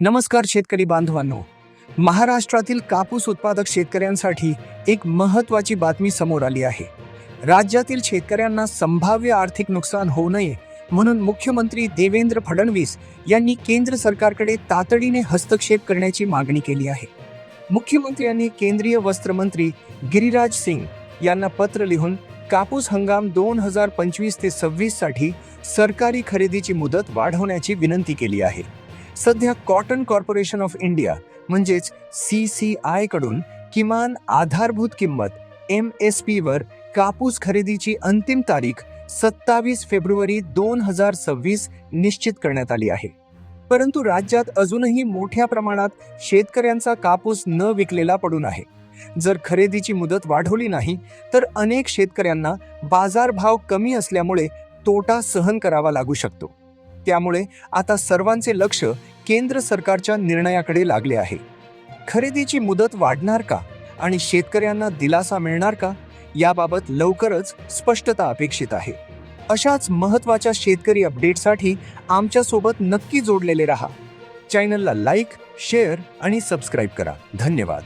नमस्कार शेतकरी बांधवांनो. महाराष्ट्रातील कापूस उत्पादक शेतकऱ्यांसाठी एक महत्त्वाची बातमी समोर आली आहे. राज्यातील शेतकऱ्यांना संभाव्य आर्थिक नुकसान होऊ नये म्हणून मुख्यमंत्री देवेंद्र फडणवीस यांनी केंद्र सरकारकडे तातडीने हस्तक्षेप करण्याची मागणी केली आहे. मुख्यमंत्र्यांनी केंद्रीय वस्त्रमंत्री गिरिराज सिंग यांना पत्र लिहून कापूस हंगाम 2025 ते 26 साठी सरकारी खरेदीची मुदत वाढवण्याची विनंती केली आहे. सध्या कॉटन कॉर्पोरेशन ऑफ इंडिया म्हणजेच CCI कडून किमान आधारभूत किंमत MSP वर कापूस खरेदीची अंतिम तारीख 27 फेब्रुवारी 2026 निश्चित करण्यात आली आहे. परंतु राज्यात अजूनही मोठ्या प्रमाणात शेतकऱ्यांचा कापूस न विकलेला पडून आहे. जर खरेदीची मुदत वाढवली नाही तर अनेक शेतकऱ्यांना बाजारभाव कमी असल्यामुळे तोटा सहन करावा लागू शकतो. त्यामुळे आता सर्वांचे लक्ष केंद्र सरकारच्या निर्णयाकडे लागले आहे. खरेदीची मुदत वाढणार का आणि शेतकऱ्यांना दिलासा मिळणार का याबाबत लवकरच स्पष्टता अपेक्षित आहे. अशाच महत्त्वाच्या शेतकरी अपडेटसाठी आमच्या सोबत नक्की जोडलेले रहा. चॅनलला लाईक, शेअर आणि सबस्क्राईब करा. धन्यवाद.